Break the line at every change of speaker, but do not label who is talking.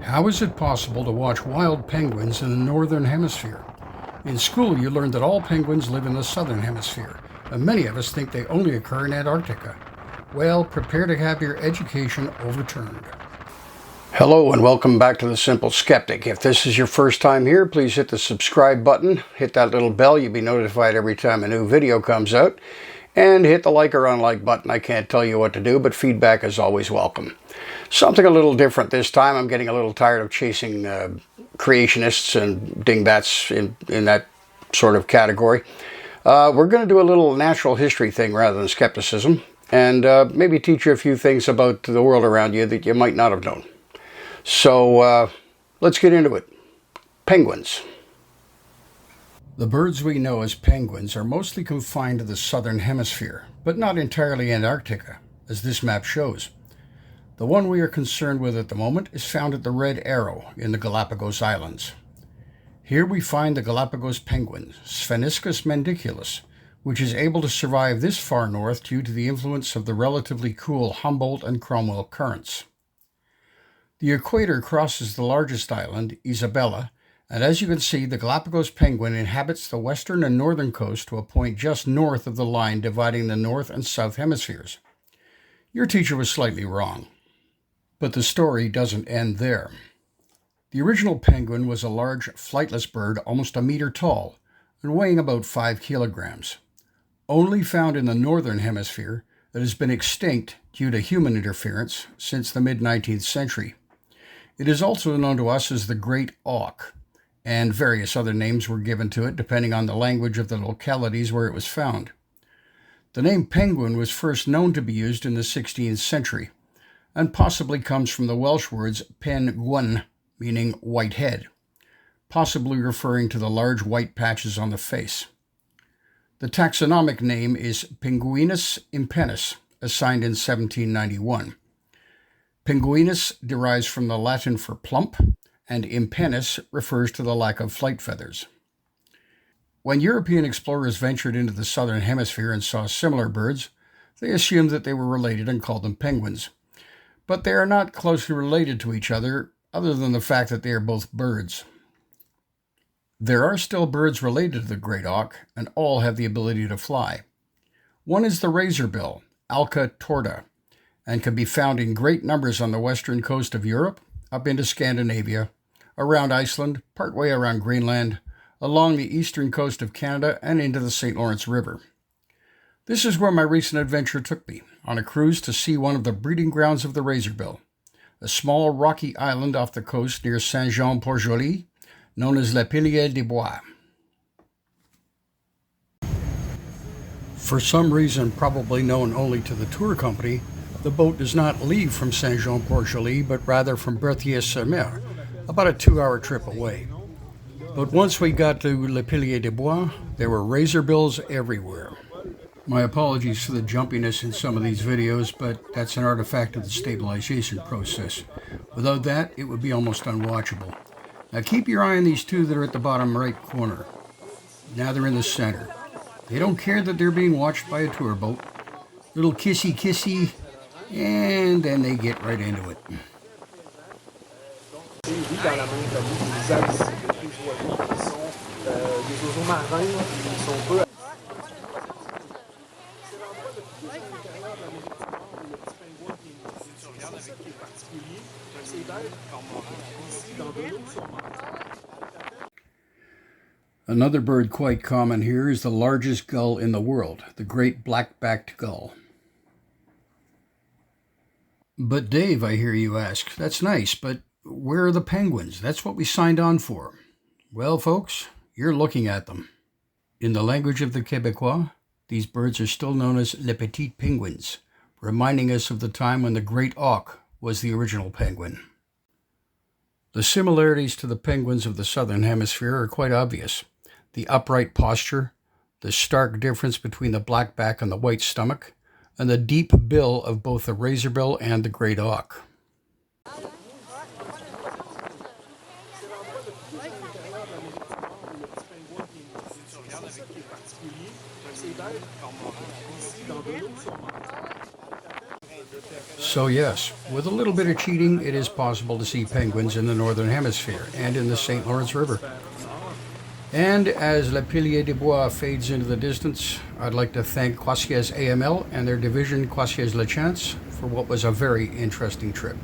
How is it possible to watch wild penguins in the northern hemisphere? In school, you learned that all penguins live in the southern hemisphere, and many of us think they only occur in Antarctica. Well, prepare to have your education overturned. Hello and welcome back to The Simple Skeptic. If this is your first time here, please hit the subscribe button, hit that little bell, you'll be notified every time a new video comes out, and hit the like or unlike button. I can't tell you what to do, but feedback is always welcome. Something a little different this time. I'm getting a little tired of chasing creationists and dingbats in that sort of category. We're going to do a little natural history thing rather than skepticism, and maybe teach you a few things about the world around you that you might not have known. So let's get into it. Penguins. The birds we know as penguins are mostly confined to the southern hemisphere, but not entirely Antarctica, as this map shows. The one we are concerned with at the moment is found at the Red Arrow in the Galapagos Islands. Here we find the Galapagos penguin, Spheniscus mandiculus, which is able to survive this far north due to the influence of the relatively cool Humboldt and Cromwell currents. The equator crosses the largest island, Isabella, and as you can see, the Galapagos penguin inhabits the western and northern coast to a point just north of the line dividing the north and south hemispheres. Your teacher was slightly wrong. But the story doesn't end there. The original penguin was a large, flightless bird almost a meter tall and weighing about 5 kilograms. Only found in the northern hemisphere, that has been extinct due to human interference since the mid-19th century. It is also known to us as the great auk, and various other names were given to it depending on the language of the localities where it was found. The name penguin was first known to be used in the 16th century, and possibly comes from the Welsh words pen gwyn, meaning white head, possibly referring to the large white patches on the face. The taxonomic name is Pinguinus impennis, assigned in 1791. Pinguinus derives from the Latin for plump, and impennis refers to the lack of flight feathers. When European explorers ventured into the southern hemisphere and saw similar birds, they assumed that they were related and called them penguins. But they are not closely related to each other than the fact that they are both birds. There are still birds related to the great auk, and all have the ability to fly. One is the razorbill, Alca torda, and can be found in great numbers on the western coast of Europe, up into Scandinavia, around Iceland, partway around Greenland, along the eastern coast of Canada, and into the St. Lawrence River. This is where my recent adventure took me, on a cruise to see one of the breeding grounds of the razorbill, a small rocky island off the coast near Saint-Jean-Port-Joli, known as Le Pilier des Bois. For some reason probably known only to the tour company, the boat does not leave from Saint-Jean-Port-Joli, but rather from Berthier-sur-Mer, about a 2-hour trip away. But once we got to Le Pilier des Bois, there were razorbills everywhere. My apologies for the jumpiness in some of these videos, but that's an artifact of the stabilization process. Without that, it would be almost unwatchable. Now keep your eye on these two that are at the bottom right corner. Now they're in the center. They don't care that they're being watched by a tour boat. Little kissy kissy, and then they get right into it. Another bird quite common here is the largest gull in the world, the great black-backed gull. But Dave, I hear you ask, that's nice, but where are the penguins? That's what we signed on for. Well, folks, you're looking at them. In the language of the Québécois, these birds are still known as les petits penguins, reminding us of the time when the great auk was the original penguin. The similarities to the penguins of the southern hemisphere are quite obvious. The upright posture, the stark difference between the black back and the white stomach, and the deep bill of both the razorbill and the great auk. So yes, with a little bit of cheating, it is possible to see penguins in the Northern Hemisphere and in the St. Lawrence River. And as Le Pilier des Bois fades into the distance, I'd like to thank Croisiez AML and their division Croisiez La Chance for what was a very interesting trip.